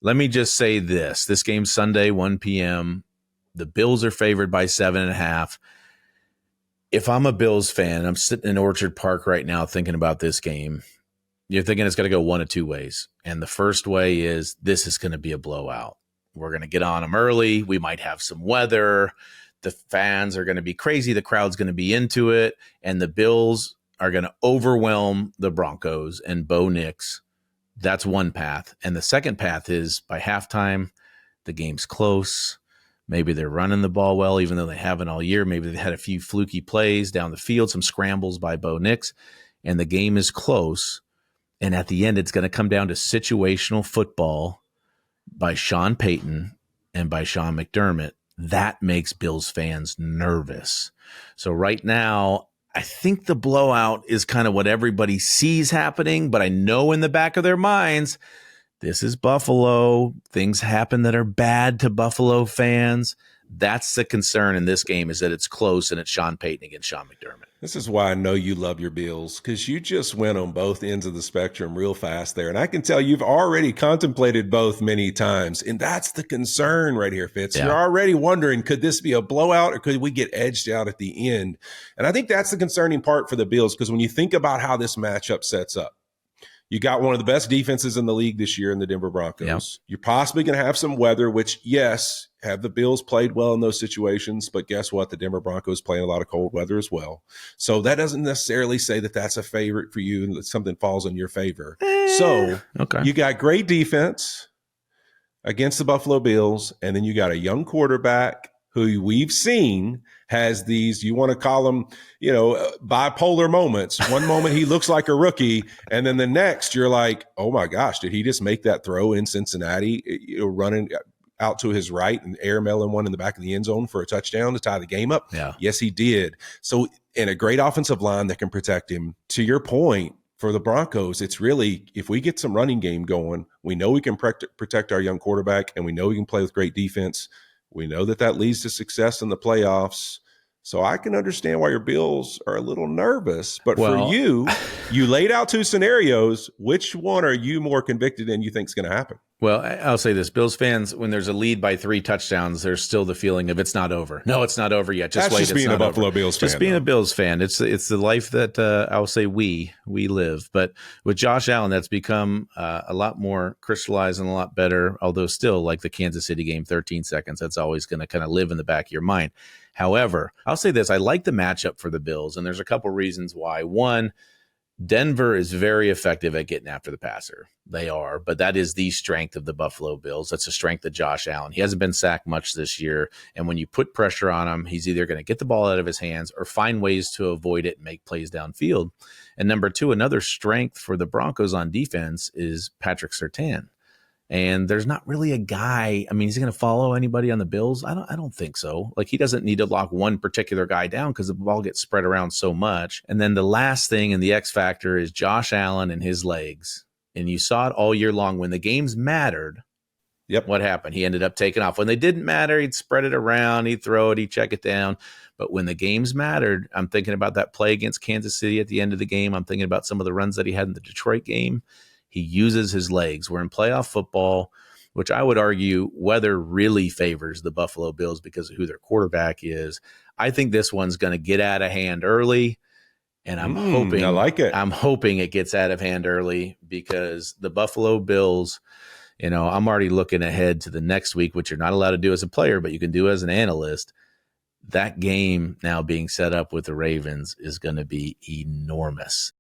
Let me just say this. This game's Sunday, 1 p.m. The Bills are favored by 7.5. If I'm a Bills fan, I'm sitting in Orchard Park right now thinking about this game. You're thinking it's going to go one of two ways. And the first way is this is going to be a blowout. We're going to get on them early. We might have some weather. The fans are going to be crazy. The crowd's going to be into it. And the Bills are going to overwhelm the Broncos and Bo Nix. That's one path. And the second path is by halftime, the game's close. Maybe they're running the ball well, even though they haven't all year. Maybe they had a few fluky plays down the field, some scrambles by Bo Nix, and the game is close. And at the end, it's going to come down to situational football by Sean Payton and by Sean McDermott. That makes Bills fans nervous. So right now, I think the blowout is kind of what everybody sees happening, but I know in the back of their minds, this is Buffalo. Things happen that are bad to Buffalo fans. That's the concern in this game, is that it's close and it's Sean Payton against Sean McDermott. This is why I know you love your Bills, because you just went on both ends of the spectrum real fast there. And I can tell you've already contemplated both many times. And that's the concern right here, Fitz. Yeah. You're already wondering, could this be a blowout or could we get edged out at the end? And I think that's the concerning part for the Bills, because when you think about how this matchup sets up, you got one of the best defenses in the league this year in the Denver Broncos. Yep. You're possibly going to have some weather, which, yes, have the Bills played well in those situations, but guess what? The Denver Broncos play in a lot of cold weather as well. So that doesn't necessarily say that that's a favorite for you and that something falls in your favor. So You got great defense against the Buffalo Bills, and then you got a young quarterback who we've seen has these, you want to call them, bipolar moments. One moment he looks like a rookie, and then the next you're like, oh my gosh, did he just make that throw in Cincinnati, running out to his right and airmailing one in the back of the end zone for a touchdown to tie the game up? Yeah. Yes, he did. So, in a great offensive line that can protect him. To your point, for the Broncos, it's really, if we get some running game going, we know we can protect our young quarterback, and we know we can play with great defense. We know that leads to success in the playoffs. So I can understand why your Bills are a little nervous. But for you laid out two scenarios. Which one are you more convicted in you think is going to happen? Well, I'll say this. Bills fans, when there's a lead by 3 touchdowns, there's still the feeling of it's not over. No, it's not over yet. That's wait. Just being a Buffalo Bills fan. Just being a Bills fan. It's the life that I'll say we live. But with Josh Allen, that's become a lot more crystallized and a lot better, although still like the Kansas City game, 13 seconds. That's always going to kind of live in the back of your mind. However, I'll say this. I like the matchup for the Bills, and there's a couple reasons why. One, Denver is very effective at getting after the passer. They are, but that is the strength of the Buffalo Bills. That's the strength of Josh Allen. He hasn't been sacked much this year, and when you put pressure on him, he's either going to get the ball out of his hands or find ways to avoid it and make plays downfield. And number two, another strength for the Broncos on defense is Patrick Surtain. And there's not really a guy. I mean, is he going to follow anybody on the Bills? I don't think so. Like, he doesn't need to lock one particular guy down because the ball gets spread around so much. And then the last thing and the X factor is Josh Allen and his legs. And you saw it all year long. When the games mattered, what happened? He ended up taking off. When they didn't matter, he'd spread it around, he'd throw it, he'd check it down. But when the games mattered, I'm thinking about that play against Kansas City at the end of the game. I'm thinking about some of the runs that he had in the Detroit game. He uses his legs. We're in playoff football, which I would argue weather really favors the Buffalo Bills because of who their quarterback is. I think this one's going to get out of hand early, and I'm hoping I like it. I'm hoping it gets out of hand early because the Buffalo Bills, I'm already looking ahead to the next week, which you're not allowed to do as a player, but you can do as an analyst. That game now being set up with the Ravens is going to be enormous.